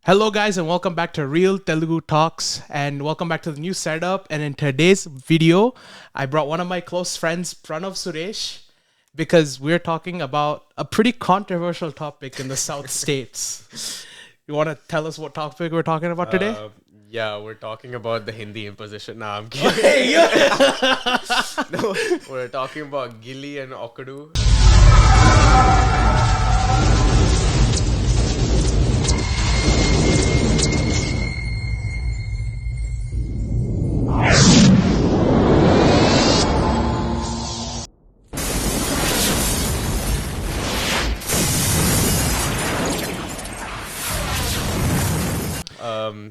Hello, guys, and welcome back to Real Telugu Talks, and welcome back to the new setup. And in today's video, I brought one of my close friends, Pranav Suresh, because we're talking about a pretty controversial topic in the South States. You want to tell us what topic we're talking about today? Yeah, we're talking about the Hindi imposition. Nah, I'm kidding. No, we're talking about Ghilli and Okkadu.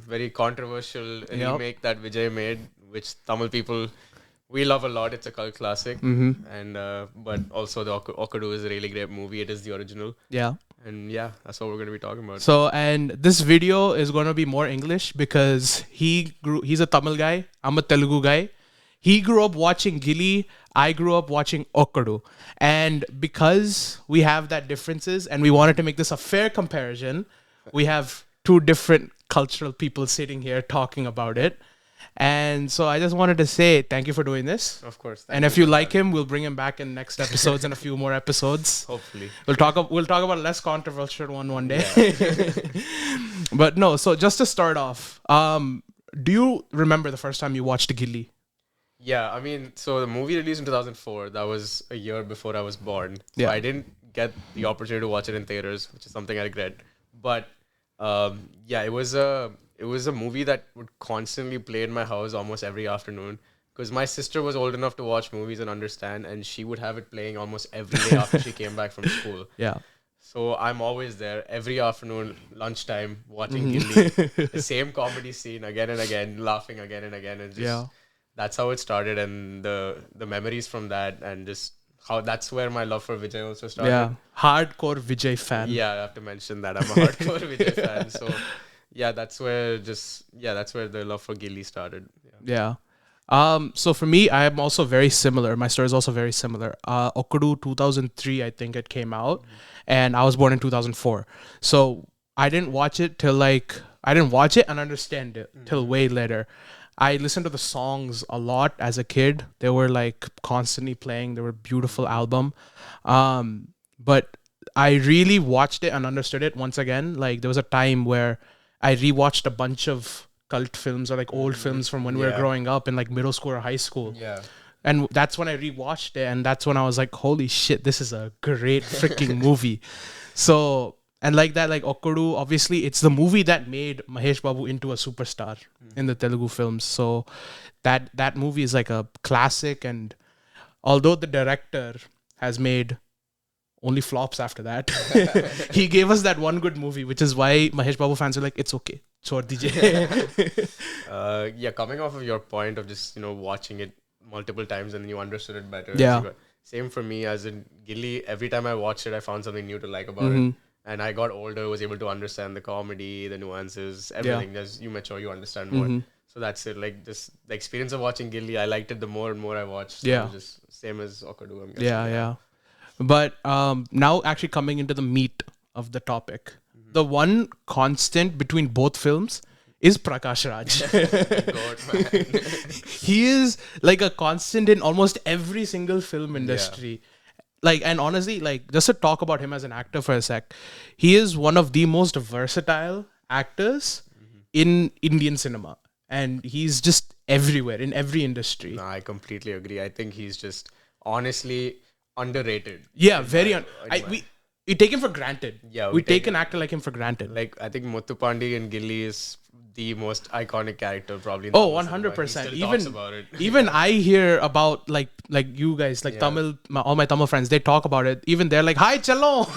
Very controversial remake that Vijay made, which Tamil people we love a lot. It's a cult classic, and but also the Okkadu is a really great movie. It is the original. Yeah. And yeah, that's what we're going to be talking about. So, and this video is going to be more English because he's a Tamil guy. I'm a Telugu guy. He grew up watching Ghilli. I grew up watching Okkadu. And because we have that differences and we wanted to make this a fair comparison, we have two different cultural people sitting here talking about it. And so I just wanted to say thank you for doing this. Of course. And if you like him, we'll bring him back in next episodes and a few more episodes. Hopefully. We'll talk about a less controversial one day. Yeah. But no, so just to start off, do you remember the first time you watched Ghilli? Yeah, I mean, so the movie released in 2004. That was a year before I was born. So Yeah. I didn't get the opportunity to watch it in theaters, which is something I regret. But yeah, it was a movie that would constantly play in my house almost every afternoon because my sister was old enough to watch movies and understand, and she would have it playing almost every day after she came back from school. Yeah. So I'm always there every afternoon, lunchtime, watching Ghilli, the same comedy scene again and again, laughing again and again, and just that's how it started, and the memories from that, and just how that's where my love for Vijay also started. Yeah, hardcore Vijay fan. Yeah, I have to mention that I'm a hardcore Vijay fan. So yeah, that's where the love for Ghilli started. Yeah. So for me, I am also very similar. My story is also very similar. Okkadu 2003, I think it came out, and I was born in 2004. So I didn't watch it and understand it till way later. I listened to the songs a lot as a kid. They were like constantly playing. They were a beautiful album. But I really watched it and understood it once again. Like there was a time where I rewatched a bunch of cult films or like old films from when we were growing up in like middle school or high school. Yeah. And that's when I rewatched it, and that's when I was like, holy shit, this is a great freaking movie. So, and like that, like Okkadu, obviously it's the movie that made Mahesh Babu into a superstar in the Telugu films. So that movie is like a classic, and although the director has made only flops after that, he gave us that one good movie, which is why Mahesh Babu fans are like, it's okay, chhod dijiye. Yeah, coming off of your point of just, watching it multiple times and you understood it better. Yeah. Same for me as in Ghilli. Every time I watched it, I found something new to like about it. And I got older, was able to understand the comedy, the nuances, everything. As you mature, you understand more. So that's it. Like just the experience of watching Ghilli, I liked it the more and more I watched. So it was just same as Okkadu, I'm guessing. Yeah. But now actually coming into the meat of the topic, the one constant between both films is Prakash Raj. God, man. He is like a constant in almost every single film industry. Like, and honestly, like just to talk about him as an actor for a sec, he is one of the most versatile actors in Indian cinema. And he's just everywhere in every industry. No, I completely agree. I think he's just honestly underrated. Yeah, we take him for granted. Yeah, we take an actor like him for granted. Like I think Muthupandi in Ghilli is the most iconic character probably. In 100%. Talks about it. Even I hear about like you guys, like Tamil, all my Tamil friends, they talk about it. Even they're like, "Hi, chalo."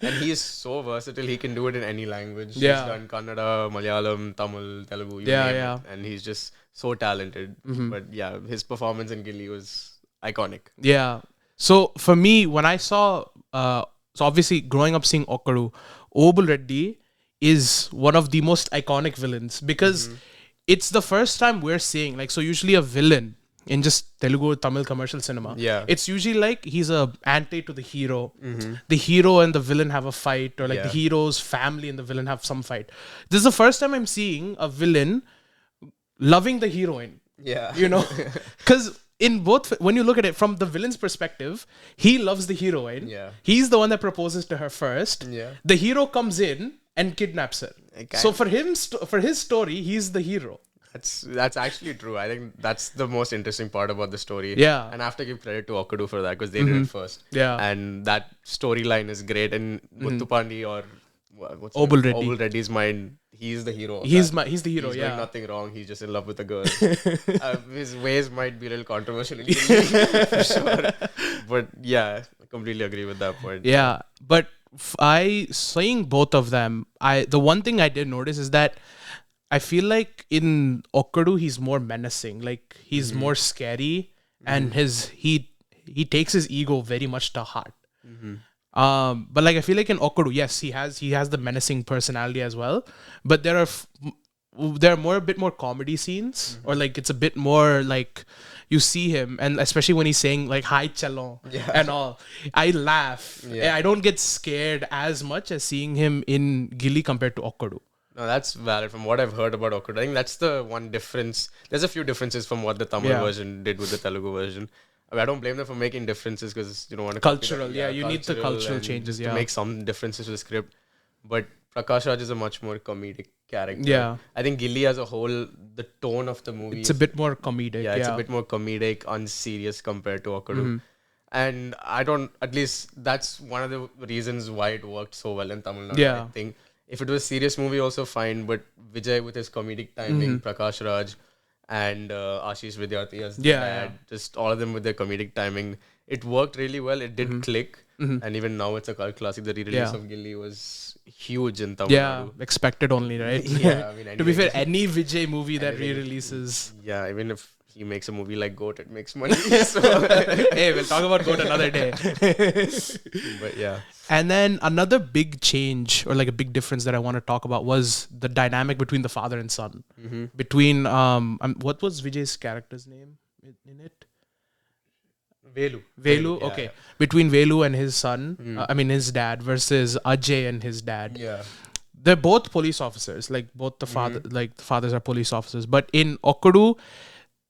And he is so versatile. He can do it in any language. Yeah. He's done Kannada, Malayalam, Tamil, Telugu. You name it. And he's just so talented. But yeah, his performance in Ghilli was iconic. Yeah. So for me, when I saw, so obviously growing up seeing Okkadu, Obul Reddy is one of the most iconic villains because it's the first time we're seeing, like, so usually a villain in just Telugu or Tamil commercial cinema, Yeah. it's usually like he's a ante to the hero. The hero and the villain have a fight, or like the Yeah. hero's family and the villain have some fight. This is the first time I'm seeing a villain loving the heroine. Yeah. You know, because in both, when you look at it from the villain's perspective, he loves the heroine. Yeah. He's the one that proposes to her first. Yeah. The hero comes in and kidnaps her. Okay. So for him, for his story, he's the hero. That's actually true. I think that's the most interesting part about the story. Yeah. And I have to give credit to Okkadu for that because they did it first. Yeah. And that storyline is great. And Muthupandi or what's Obul his name? Reddy. Obul Reddy's mind, he's the hero. of He's that. he's the hero. He's Yeah. doing nothing wrong. He's just in love with a girl. His ways might be a little controversial, in Hindi, for sure. But yeah, I completely agree with that point. Yeah, but seeing both of them, the one thing I did notice is that I feel like in Okkadu he's more menacing, like he's more scary, and he takes his ego very much to heart. But like I feel like in Okkadu, yes, he has the menacing personality as well, but there are a bit more comedy scenes, or like it's a bit more like you see him, and especially when he's saying like "Hi Chalon" and all, I laugh. Yeah. I don't get scared as much as seeing him in Ghilli compared to Okkadu. No, that's valid. From what I've heard about Okkadu, I think that's the one difference. There's a few differences from what the Tamil version did with the Telugu version. I mean, I don't blame them for making differences because you don't want to Cultural, you need the cultural and changes, to make some differences to the script. But Prakash Raj is a much more comedic character. Yeah. I think Ghilli as a whole, the tone of the movie It's a bit more comedic. yeah, it's a bit more comedic, unserious compared to Okkadu. And at least that's one of the reasons why it worked so well in Tamil Nadu. Yeah. I think if it was a serious movie, also fine, but Vijay with his comedic timing, Prakash Raj and Ashish Vidyarthi as the dad, just all of them with their comedic timing, it worked really well. It did click. And even now it's a cult classic. The re-release of Ghilli was huge in Tamil Nadu. Expected only, right? Yeah, I mean, To be fair, any Vijay movie that re-releases. Yeah, even if he makes a movie like Goat, it makes money. So, Hey, we'll talk about Goat another day. but yeah. And then another big change, or like a big difference that I want to talk about, was the dynamic between the father and son. Between what was Vijay's character's name in it? Velu. Yeah. Okay, between Velu and his son, I mean his dad, versus Ajay and his dad. Yeah. They're both police officers. Like both the the fathers are police officers. But in Okkadu,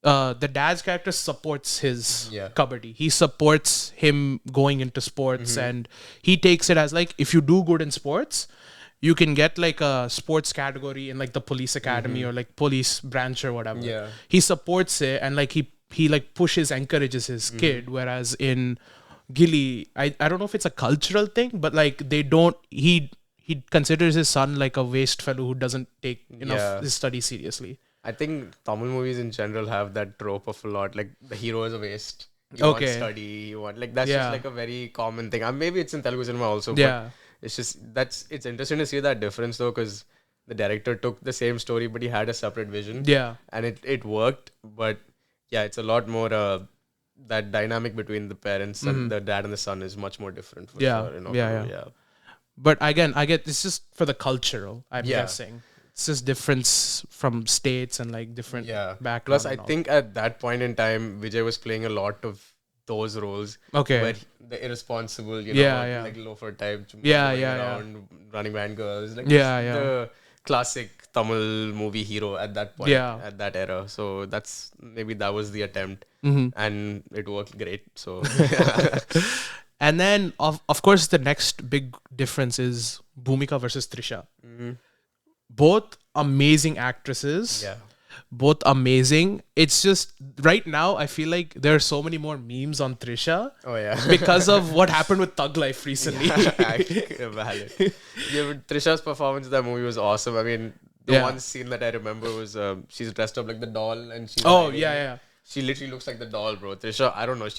the dad's character supports his kabaddi. He supports him going into sports, and he takes it as like, if you do good in sports, you can get like a sports category in like the police academy or like police branch or whatever. Yeah. He supports it, and like he like pushes, encourages his kid. Whereas in Ghilli, I don't know if it's a cultural thing, but like they don't, he considers his son like a waste fellow who doesn't take enough his studies seriously. I think Tamil movies in general have that trope of a lot. Like the hero is a waste. You want study. You want that's just like a very common thing. Maybe it's in Telugu cinema also. But it's just it's interesting to see that difference though, because the director took the same story, but he had a separate vision. Yeah, and it worked. But yeah, it's a lot more. That dynamic between the parents and the dad and the son is much more different. For sure, yeah. But again, I get it's just for the cultural. I'm guessing. It's just difference from states and like different backgrounds. Plus, I think at that point in time, Vijay was playing a lot of those roles. Okay. Where the irresponsible, like loafer type. Around, running behind girls. Like the classic Tamil movie hero at that point. At that era. So that was the attempt. And it worked great. So. And then, of course, the next big difference is Bhumika versus Trisha. Both amazing actresses. Yeah. Both amazing. It's just right now I feel like there are so many more memes on Trisha. Oh yeah. Because of what happened with Thug Life recently. Valid. Trisha's performance in that movie was awesome. I mean, the one scene that I remember was she's dressed up like the doll and she's she literally looks like the doll, bro. Trisha, I don't know.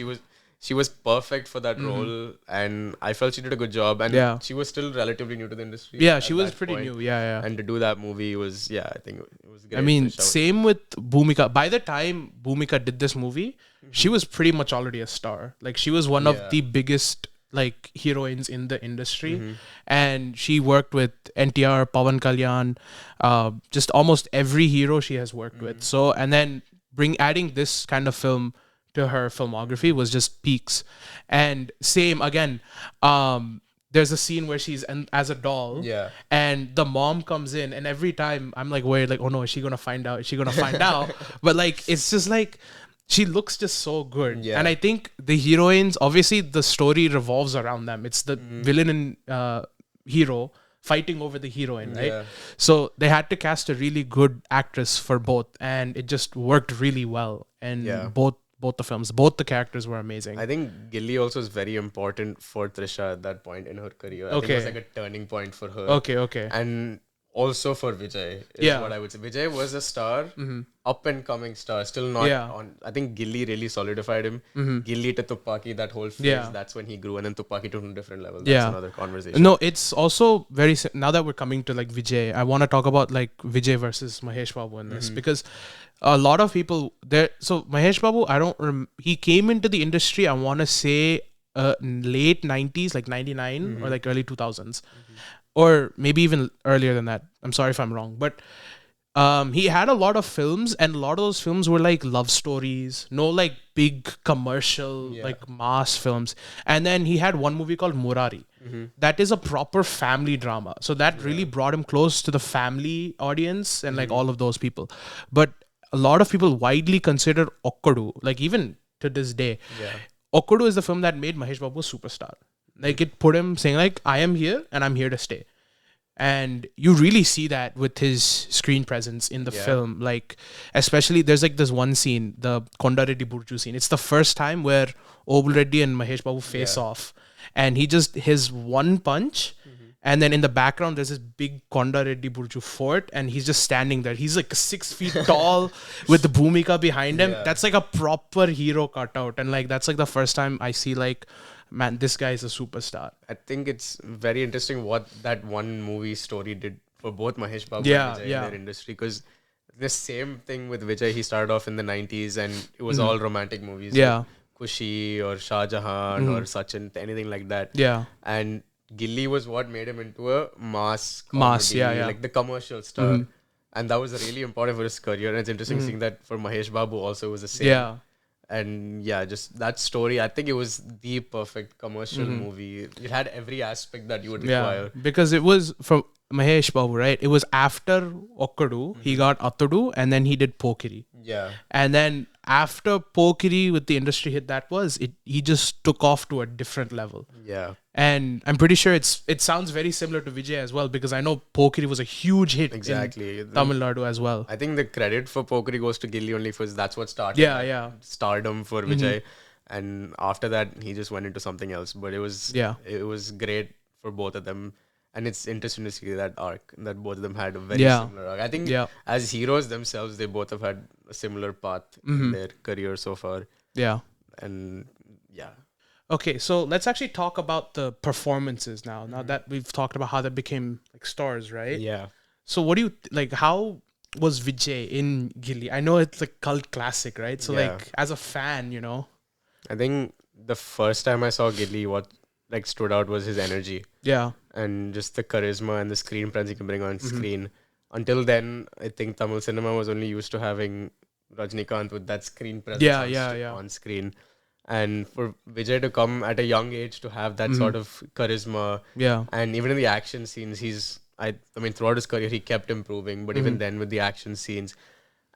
She was perfect for that role, and I felt she did a good job. And she was still relatively new to the industry. Yeah, she was pretty new. Yeah. And to do that movie was, I think it was great. I mean, same with Bhumika. By the time Bhumika did this movie, she was pretty much already a star. Like, she was one of the biggest like heroines in the industry, and she worked with NTR, Pawan Kalyan, just almost every hero she has worked with. So, and then adding this kind of film to her filmography was just peaks. And same again, there's a scene where she's as a doll, Yeah. and the mom comes in, and every time I'm like worried, like, oh no, is she gonna find out? Is she gonna find out? But like, it's just like she looks just so good. Yeah. And I think the heroines, obviously, the story revolves around them. It's the villain and hero fighting over the heroine, right? Yeah. So they had to cast a really good actress for both, and it just worked really well. And Yeah. both the films, both the characters were amazing. I think Ghilli also is very important for Trisha at that point in her career. I think it was like a turning point for her. Okay. And also for Vijay is Yeah. what I would say. Vijay was a star, up and coming star, still not on. I think Ghilli really solidified him. Ghilli to Tuppaki, that whole phase, that's when he grew, and then Tuppaki to a different level. That's another conversation. No, it's also very now that we're coming to like Vijay, I want to talk about like Vijay versus Mahesh Babu in this, because a lot of people there. So Mahesh Babu, he came into the industry, I want to say late 90s, like 99 or like early 2000s. Or maybe even earlier than that. I'm sorry if I'm wrong. But he had a lot of films, and a lot of those films were like love stories, no like big commercial, like mass films. And then he had one movie called Murari. That is a proper family drama. So that really brought him close to the family audience and like all of those people. But a lot of people widely consider Okkadu, like even to this day. Okkadu is the film that made Mahesh Babu a superstar. Like it put him saying like, I am here and I'm here to stay. And you really see that with his screen presence in the film. Like, especially there's like this one scene, the Konda Reddy Burju scene. It's the first time where Obul Reddy and Mahesh Babu face off. And he just, his one punch, and then in the background, there's this big Konda Reddy Burju fort, and he's just standing there. He's like 6 feet tall with the Bhumika behind him. That's like a proper hero cutout. And like, that's like the first time I see like, man, this guy is a superstar. I think it's very interesting what that one movie story did for both Mahesh Babu and Vijay in their industry. Because the same thing with Vijay, he started off in the 90s and it was all romantic movies. Like Kushi or Shah Jahan or Sachin, anything like that. And Ghilli was what made him into a mass comedy, like the commercial star. And that was really important for his career. And it's interesting seeing that for Mahesh Babu also was the same. And just that story, I think it was the perfect commercial movie. It had every aspect that you would require. Because it was from Mahesh Babu, right? It was after Okkadu, he got Attudu, and then he did Pokiri. And then after Pokiri, with the industry hit that was, he just took off to a different level. And I'm pretty sure it sounds very similar to Vijay as well, because I know Pokiri was a huge hit in Tamil Nadu as well. I think the credit for Pokiri goes to Ghilli only because that's what started Stardom for Vijay. And after that, he just went into something else. But it was great for both of them. And it's interesting to see that arc, that both of them had a very similar arc. I think as heroes themselves, they both have had a similar path in their career so far. And okay, so let's actually talk about the performances now. Now that we've talked about how they became like stars, right? So what do you like? How was Vijay in Ghilli? I know it's a cult classic, right? So like as a fan, you know, I think the first time I saw Ghilli, what like stood out was his energy. And just the charisma and the screen presence he can bring on screen. Until then, I think Tamil cinema was only used to having Rajnikant with that screen presence on screen. And for Vijay to come at a young age to have that sort of charisma, and even in the action scenes, I mean, throughout his career, he kept improving, but even then with the action scenes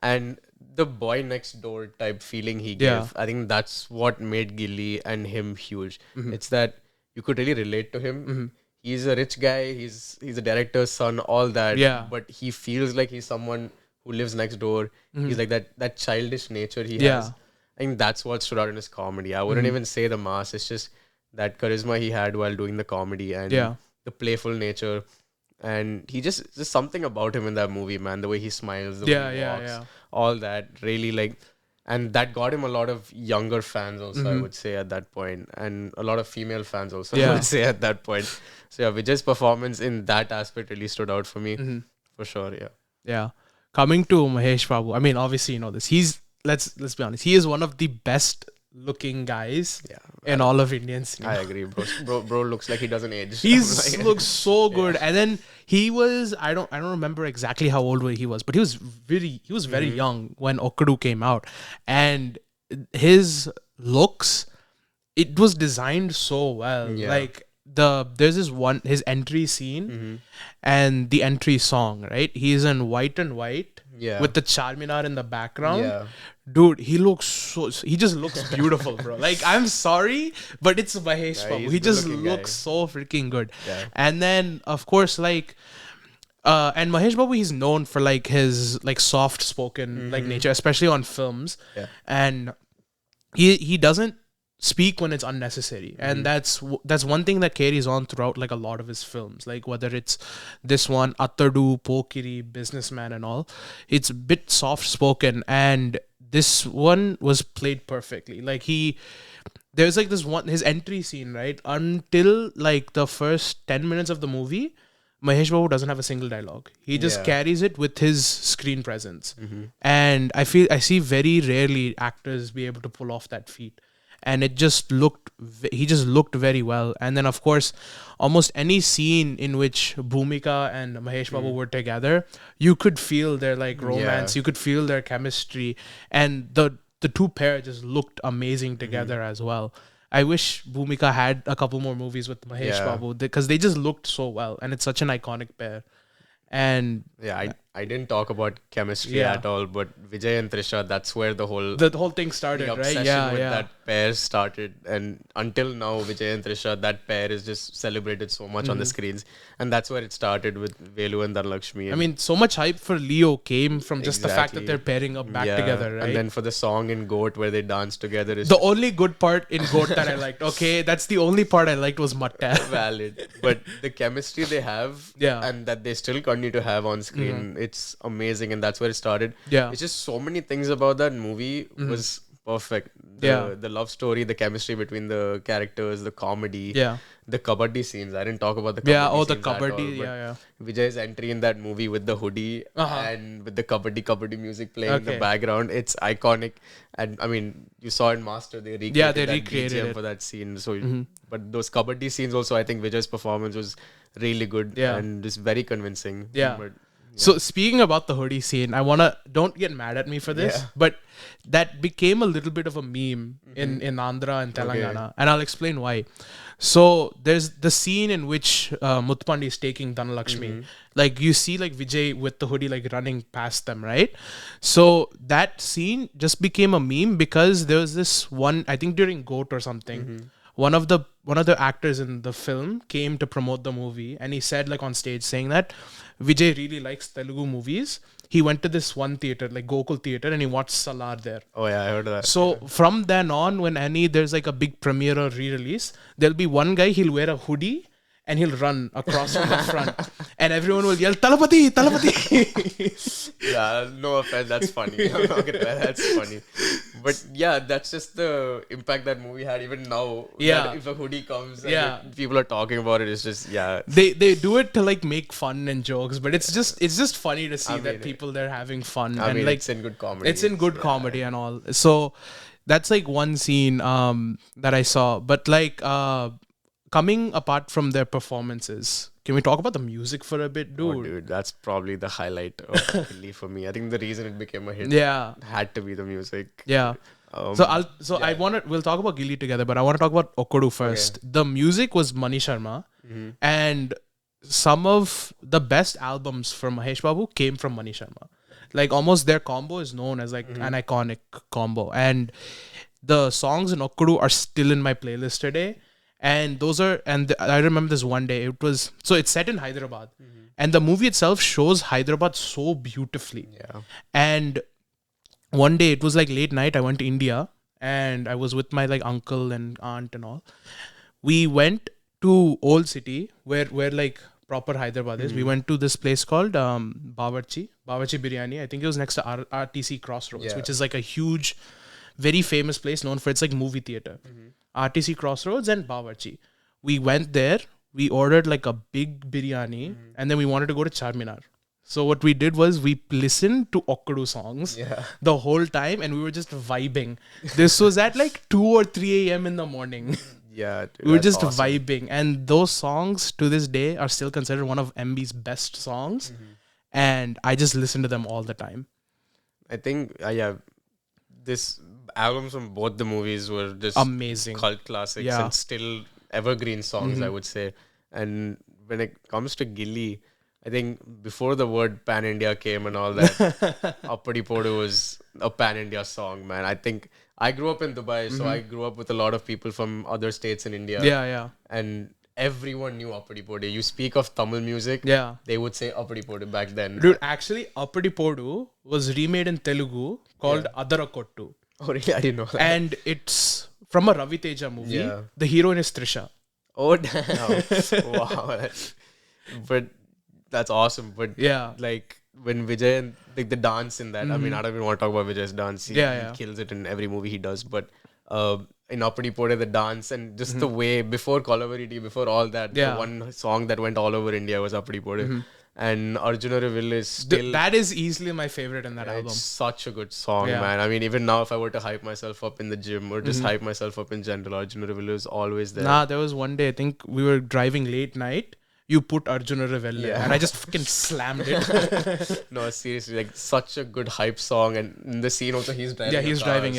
and the boy next door type feeling he gave, I think that's what made Ghilli and him huge. It's that you could really relate to him. He's a rich guy, he's a director's son, all that, but he feels like he's someone who lives next door. He's like that childish nature he has. I think that's what stood out in his comedy. I wouldn't even say the mass. It's just that charisma he had while doing the comedy and the playful nature. And he just something about him in that movie, man. The way he smiles, the way he walks, all that really like, and that got him a lot of younger fans also, I would say at that point, and a lot of female fans also, I would say at that point. So Vijay's performance in that aspect really stood out for me, for sure. Coming to Mahesh Babu, I mean, obviously you know this. He's let's be honest. He is one of the best looking guys in all of Indian cinema. I agree, bro. Bro looks like he doesn't age. He looks so good, and then he was I don't remember exactly how old he was, but he was very young when Okkadu came out, and his looks, it was designed so well. Yeah. Like there's this one, his entry scene and the entry song, right? He's in white and white Yeah. with the Charminar in the background. Yeah. Dude, he just looks beautiful, bro. Like, I'm sorry, but it's Mahesh Yeah, Babu. he's He a just good-looking looks guy. so freaking good. Yeah. And then, of course, like, and Mahesh Babu, he's known for like his like soft spoken like nature, especially on films. Yeah. And he doesn't speak when it's unnecessary, and that's one thing that carries on throughout like a lot of his films, like whether it's this one Attadu, Pokiri, Businessman and all. It's a bit soft spoken, and this one was played perfectly. Like there's like this one, his entry scene, right, until like the first 10 minutes of the movie, Mahesh Babu doesn't have a single dialogue. He just Yeah. carries it with his screen presence. And I see very rarely actors be able to pull off that feat. And it just he just looked very well. And then, of course, almost any scene in which Bhumika and Mahesh Babu were together, you could feel their like romance, you could feel their chemistry. And the two pair just looked amazing together as well. I wish Bhumika had a couple more movies with Mahesh Yeah. Babu, because they just looked so well, and it's such an iconic pair. And Yeah, I didn't talk about chemistry Yeah. at all, but Vijay and Trisha, that's where the whole the whole thing started, the right? obsession Yeah, with yeah. that pair started, and until now, Vijay and Trisha, that pair is just celebrated so much on the screens, and that's where it started with Velu and Dhanalakshmi. I mean, so much hype for Leo came from just the fact that Exactly. they're pairing up back Yeah, together, right? And then for the song in Goat where they dance together is The only good part in Goat that I liked, okay, that's the only part I liked, was Matta. valid, but the chemistry they have, Yeah. and that they still continue to have on screen, it's amazing, and that's where it started. Yeah. It's just so many things about that movie was perfect. The love story, the chemistry between the characters, the comedy, Yeah. the kabaddi scenes. I didn't talk about the kabaddi Yeah, the scenes at all, kabaddi, but yeah. Vijay's entry in that movie with the hoodie and with the kabaddi music playing in the Okay. background, it's iconic. And I mean, you saw in Master, they recreated they that recreated BGM it. for that scene. So, but those kabaddi scenes also, I think Vijay's performance was really good Yeah. and just very convincing. Yeah. But, So speaking about the hoodie scene, don't get mad at me for this, Yeah. but that became a little bit of a meme in Andhra and Telangana, and I'll explain why. So there's the scene in which Muthpandi is taking Dhanalakshmi. Like you see like Vijay with the hoodie like running past them, right? So that scene just became a meme because there was this one, I think during Goat or something, one of the actors in the film came to promote the movie, and he said like on stage saying that Vijay really likes Telugu movies. He went to this one theater, like Gokul Theater, and he watched Salar there. oh yeah, I heard that. So from then on, when there's like a big premiere or re-release, there'll be one guy, he'll wear a hoodie and he'll run across from the front, and everyone will yell, Talapati, Talapati. Yeah, no offense, that's funny. I'm not gonna lie, that's funny. But yeah, that's just the impact that movie had even now. Yeah. That if a hoodie comes and Yeah. people are talking about it, it's just, yeah. They do it to like make fun and jokes, but it's just funny to see that mean, people they're having fun, I and mean, like it's in good comedy. it's in good comedy and all. So that's like one scene that I saw. But like coming apart from their performances, can we talk about the music for a bit, dude? Oh, dude, that's probably the highlight of Ghilli for me. I think the reason it became a hit Yeah, had to be the music. yeah. We'll talk about Ghilli together, but I want to talk about Okkadu first. The music was Mani Sharma, and some of the best albums from Mahesh Babu came from Mani Sharma. Like almost their combo is known as like an iconic combo, and the songs in Okkadu are still in my playlist today. And I remember this one day. It's set in Hyderabad, and the movie itself shows Hyderabad so beautifully. Yeah. And one day it was like late night. I went to India, and I was with my like uncle and aunt and all. We went to Old City where like proper Hyderabad is. We went to this place called Bawarchi Biryani. I think it was next to RTC Crossroads, Yeah. which is like a huge, very famous place known for its like movie theater. RTC Crossroads and Bawarchi. We went there. We ordered like a big biryani, and then we wanted to go to Charminar. So what we did was we listened to Okkadu songs the whole time, and we were just vibing. This was at like 2 or 3 a.m. in the morning. Yeah, dude, We were that's just awesome. vibing, and those songs to this day are still considered one of MB's best songs. And I just listen to them all the time. I think, yeah, this albums from both the movies were just Amazing. cult classics Yeah. and still evergreen songs, I would say. And when it comes to Ghilli, I think before the word Pan India came and all that, Appadi Podu was a Pan India song, man. I think I grew up in Dubai, so I grew up with a lot of people from other states in India. Yeah. And everyone knew Appadi Podu. You speak of Tamil music, Yeah. they would say Appadi Podu back then. Dude, actually, Appadi Podu was remade in Telugu called Adarakottu. Oh, really? I didn't know that. And it's from a Ravi Teja movie. Yeah. The heroine is Trisha. Oh, damn. Wow. But that's awesome. But Yeah. like when Vijay and like the dance in that, I mean, I don't even want to talk about Vijay's dance. He kills it in every movie he does. But in Appadi Pode, the dance and just the way before Kolavariti, before all that, the one song that went all over India was Appadi Pode. And Arjuna Reveal is still... That is easily my favorite in that album. It's such a good song, man. I mean, even now, if I were to hype myself up in the gym or just hype myself up in general, Arjuna Reveal is always there. Nah, there was one day, I think we were driving late night. You put Arjuna Reveal and I just fucking slammed it. No, seriously, like such a good hype song. And in the scene also, he's driving. Yeah, he's driving,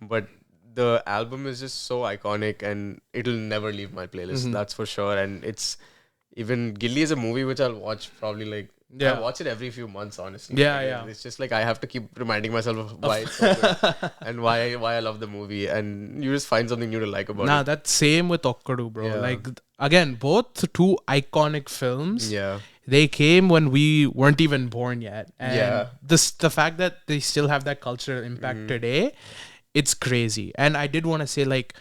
But the album is just so iconic and it'll never leave my playlist, that's for sure. And it's... Even Ghilli is a movie which I'll watch probably like... I watch it every few months, honestly. Yeah. It's just like I have to keep reminding myself of why it's so good and why I love the movie. And you just find something new to like about it. Nah, that's same with Okkadu, bro. Yeah. Like, again, both two iconic films. Yeah. They came when we weren't even born yet. And the fact that they still have that cultural impact today, it's crazy. And I did want to say, like,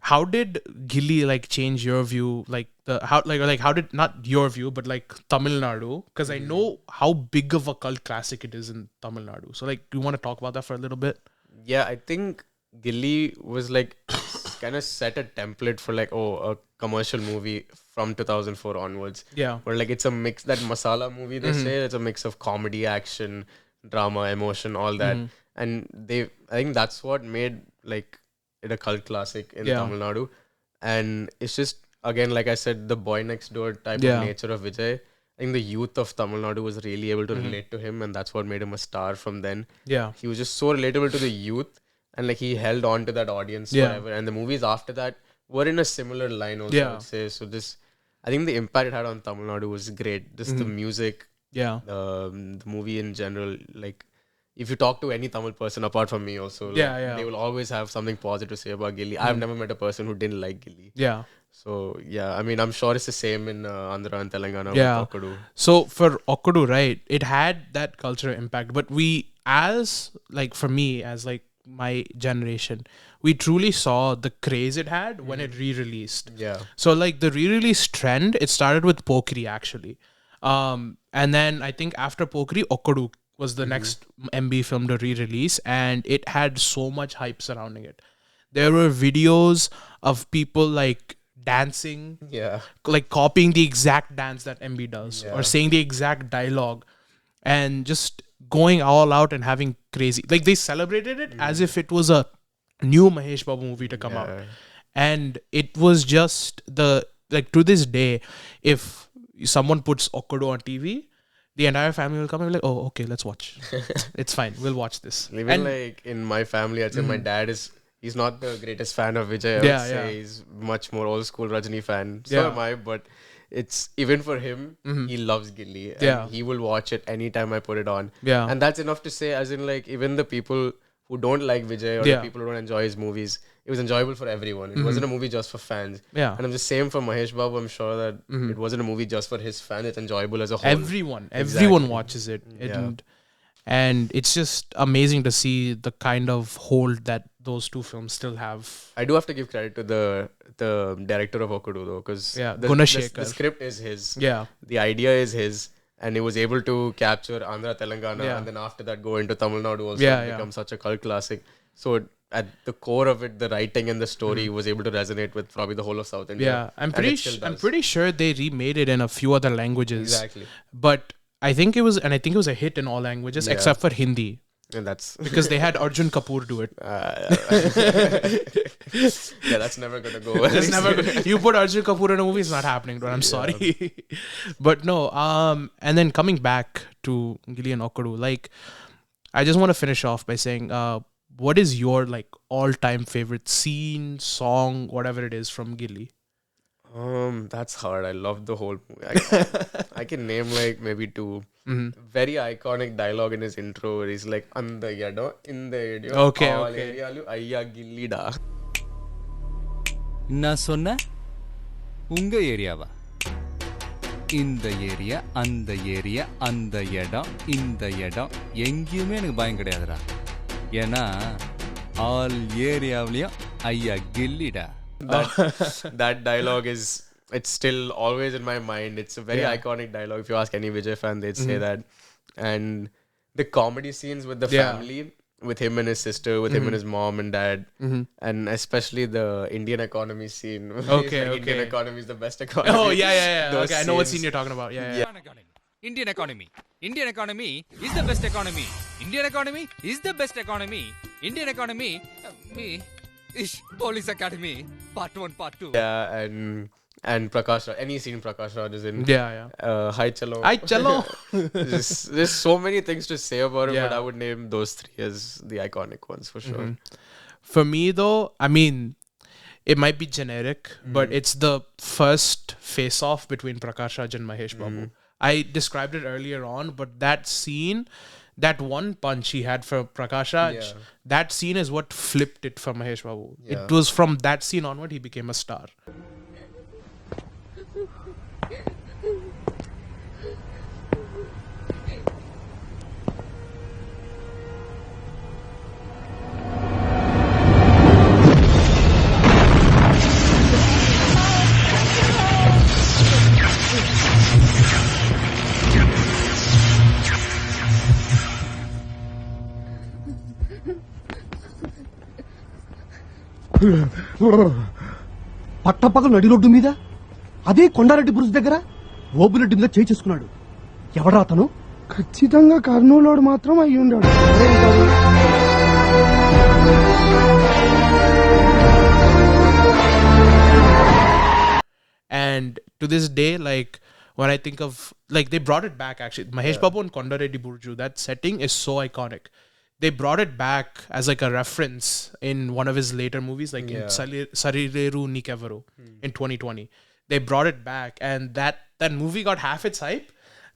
how did Ghilli like change your view? Like how did not your view, but like Tamil Nadu? Because I know how big of a cult classic it is in Tamil Nadu. So like, do you want to talk about that for a little bit? Yeah, I think Ghilli was like kind of set a template for like a commercial movie from 2004 onwards. Yeah, where like it's a mix, that masala movie they say it's a mix of comedy, action, drama, emotion, all that. And I think that's what made like it a cult classic in Tamil Nadu. And it's just, again, like I said, the boy next door type of nature of Vijay. I think the youth of Tamil Nadu was really able to relate to him, and that's what made him a star from then. Yeah, he was just so relatable to the youth, and like he held on to that audience forever. And the movies after that were in a similar line also, I would say. So I think the impact it had on Tamil Nadu was great. Just the music, the movie in general, like... If you talk to any Tamil person apart from me also, they will always have something positive to say about Ghilli. I've never met a person who didn't like Ghilli. Yeah. So, I mean, I'm sure it's the same in Andhra and Telangana with Okkadu. So, for Okkadu, right, it had that cultural impact. But for me, as like my generation, we truly saw the craze it had when it re-released. Yeah. So, like, the re-release trend, it started with Pokri, actually. And then, I think after Pokri, Okkadu was the next MB film to re-release, and it had so much hype surrounding it. There were videos of people like dancing, like copying the exact dance that MB does, or saying the exact dialogue, and just going all out and having crazy... Like, they celebrated it as if it was a new Mahesh Babu movie to come out. And it was just to this day, if someone puts Okkadu on TV, the entire family will come and be like, oh, okay, let's watch. It's fine. We'll watch this. Even like in my family, I'd say my dad he's not the greatest fan of Vijay. I would say he's much more old school Rajini fan. So am I, but it's even for him, he loves Ghilli. And he will watch it anytime I put it on. Yeah. And that's enough to say, as in like, even the people who don't like Vijay or the people who don't enjoy his movies, it was enjoyable for everyone. It wasn't a movie just for fans. Yeah. And I'm just saying for Mahesh Babu, I'm sure that it wasn't a movie just for his fans. It's enjoyable as a whole. Everyone watches it. And it's just amazing to see the kind of hold that those two films still have. I do have to give credit to the director of Okkadu though, because Gunasekhar. The script is his. Yeah. The idea is his. And he was able to capture Andhra, Telangana, and then after that go into Tamil Nadu also and become such a cult classic. So at the core of it, the writing and the story was able to resonate with probably the whole of South India. Yeah, I'm pretty sure they remade it in a few other languages. Exactly. But I think it was a hit in all languages except for Hindi. And that's because they had Arjun Kapoor do it. Yeah, that's never gonna go well. It's never. You put Arjun Kapoor in a movie, it's not happening, dude. I'm sorry. But no. And then coming back to Ghilli and Okkadu, like, I just want to finish off by saying, what is your like all-time favorite scene, song, whatever it is from Ghilli? That's hard. I love the whole movie. I can name like maybe two. Very iconic dialogue in his intro where he's like, "Anda yado, in the area, Okay, all okay. arealu, ayya gillida." நான் சொன்ன உங்க ஏரியாவா இந்த area அந்த area அந்த இடம் இந்த இடம் எங்கேயுமே எனக்கு பயம் கிடையாதுடா ஏன்னா ஆல் ஏரியாவிலையும் ஐயா கில்லிடா That dialogue is, it's still always in my mind. It's a very iconic dialogue. If you ask any Vijay fan, they'd say that. And the comedy scenes with the family, with him and his sister, with him and his mom and dad, and especially the Indian economy scene. Okay, Indian economy is the best economy. Oh yeah. Those Okay, I know what scenes. scene you're talking about. Yeah. Indian economy is the best economy. Indian economy is the best economy. Indian economy me is police academy part 1 part 2. Yeah, and Prakash Raj, any scene Prakash Raj is in. Yeah. Hi Chalo. Hi, chalo. There's so many things to say about him, Yeah. but I would name those three as the iconic ones for sure. For me, though, I mean, it might be generic, but it's the first face-off between Prakash Raj and Mahesh Babu. I described it earlier on, but that scene, that one punch he had for Prakash Raj, that scene is what flipped it for Mahesh Babu. Yeah. It was from that scene onward he became a star. పట్టపగలు నడి road మీద అదే Kondareddy bridge దగ్గర ఓబులెడ్డి మీద చేయి చేసుకున్నాడు. ఎవడా అతను? ఖచ్చితంగా కర్నూలుడు మాత్రం అయ్యి ఉండాడు. And to this day, like, when I think of, like, they brought it back actually. Mahesh Babu and Kondareddy Burju, that setting is so iconic. They brought it back as like a reference in one of his later movies, like in Sarireru Nikevaru in 2020. They brought it back, and that movie got half its hype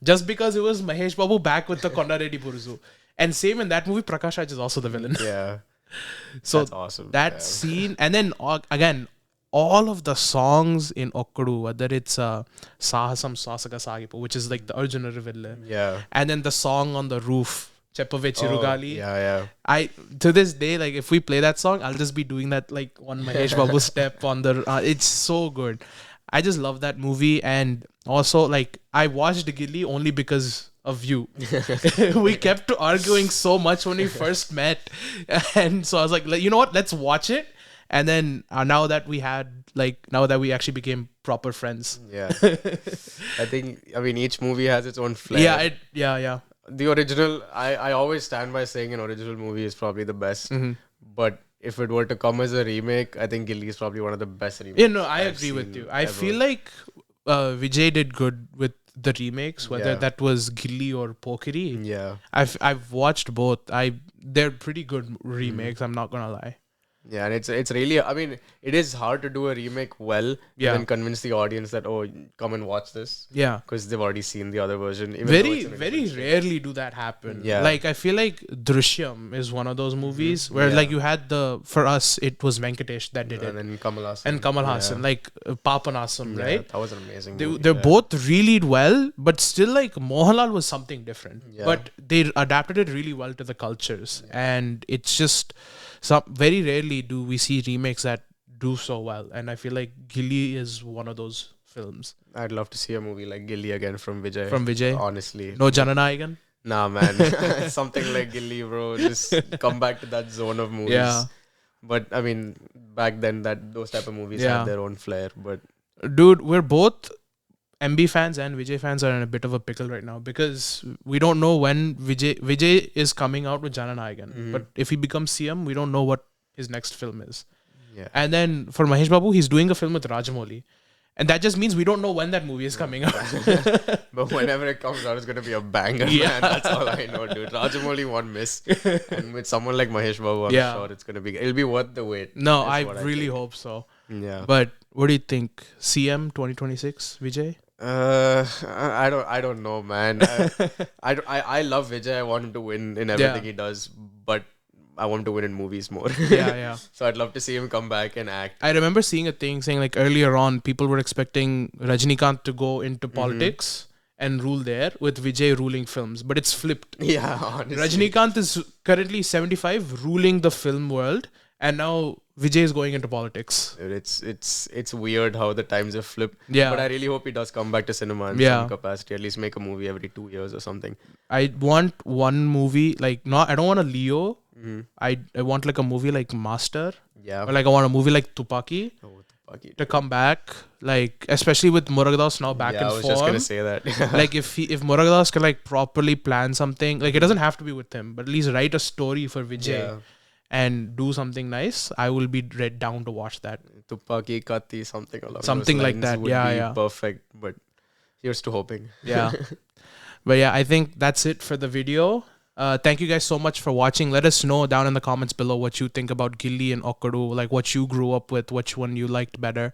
just because it was Mahesh Babu back with the Kondareddy Burju. And same in that movie, Prakash Raj is also the villain. Yeah. So that's awesome. That scene, and then again, all of the songs in Okkadu, whether it's Sahasam Sasaka Sagipo, which is like the Arjuna Riville, and then the song on the roof, Cheppave Chirugali. I to this day, like, if we play that song, I'll just be doing that like one Mahesh Babu step on the. It's so good. I just love that movie, and also like I watched Ghilli only because of you. We kept arguing so much when we first met, and so I was like, you know what? Let's watch it. And then now that we actually became proper friends. Yeah. I mean, each movie has its own flair. Yeah. The original, I always stand by saying an original movie is probably the best. But if it were to come as a remake, I think Ghilli is probably one of the best remakes. Yeah, no, I agree with you. I feel like Vijay did good with the remakes, whether that was Ghilli or Pokeri. Yeah. I've watched both. They're pretty good remakes, I'm not gonna lie. Yeah, and it's really, I mean, it is hard to do a remake well and then convince the audience that, oh, come and watch this. Yeah. Because they've already seen the other version. Very rarely do that happen. Yeah. Like, I feel like Drishyam is one of those movies where like you had for us, it was Venkatesh that did it. And then Kamal Haasan. Like Papanasam, right? That was an amazing movie. They're both really well, but still like Mohanlal was something different. Yeah. But they adapted it really well to the cultures. And it's just, very rarely do we see remakes that do so well. And I feel like Ghilli is one of those films. I'd love to see a movie like Ghilli again from Vijay. Honestly. No Jananayagan? Nah, man. Something like Ghilli, bro. Just come back to that zone of movies. Yeah. But I mean, back then those type of movies had their own flair. But dude, we're both MB fans and Vijay fans are in a bit of a pickle right now because we don't know when Vijay is coming out with Jananayagan. But if he becomes CM, we don't know what his next film is. Yeah. And then for Mahesh Babu, he's doing a film with Rajamouli. And that just means we don't know when that movie is coming out. But whenever it comes out, it's going to be a banger, man. That's all I know, dude. Rajamouli won't miss. And with someone like Mahesh Babu, I'm sure it'll be worth the wait. No, I really hope so. Yeah. But what do you think? CM 2026, Vijay? I don't know, man. I love Vijay. I want him to win in everything he does, but I want him to win in movies more. Yeah. So I'd love to see him come back and act. I remember seeing a thing saying like earlier on, people were expecting Rajinikanth to go into politics and rule there with Vijay ruling films, but it's flipped. Yeah, honestly. Rajinikanth is currently 75, ruling the film world, and now Vijay is going into politics. It's weird how the times have flipped. Yeah. But I really hope he does come back to cinema in some capacity. At least make a movie every 2 years or something. I want one movie like I don't want a Leo. I want like a movie like Master. Yeah. Or like I want a movie like Tupaki. To come back, like especially with Murugadoss now back in form. I was just gonna say that. Like if Murugadoss can like properly plan something, like it doesn't have to be with him, but at least write a story for Vijay and do something nice, I will be down to watch that. Tupaki, Kati, something along something those like lines that. would be perfect. But here's to hoping. Yeah. But yeah, I think that's it for the video. Thank you guys so much for watching. Let us know down in the comments below what you think about Ghilli and Okkadu, like what you grew up with, which one you liked better.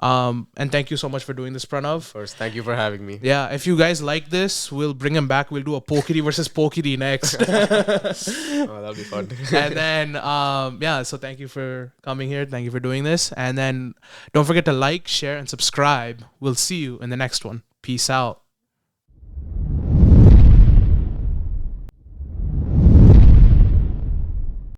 And thank you so much for doing this, Pranav. First, thank you for having me. Yeah, if you guys like this, we'll bring him back. We'll do a Pokiri versus Pokiri next. That'll be fun. And then, so thank you for coming here. Thank you for doing this. And then don't forget to like, share, and subscribe. We'll see you in the next one. Peace out.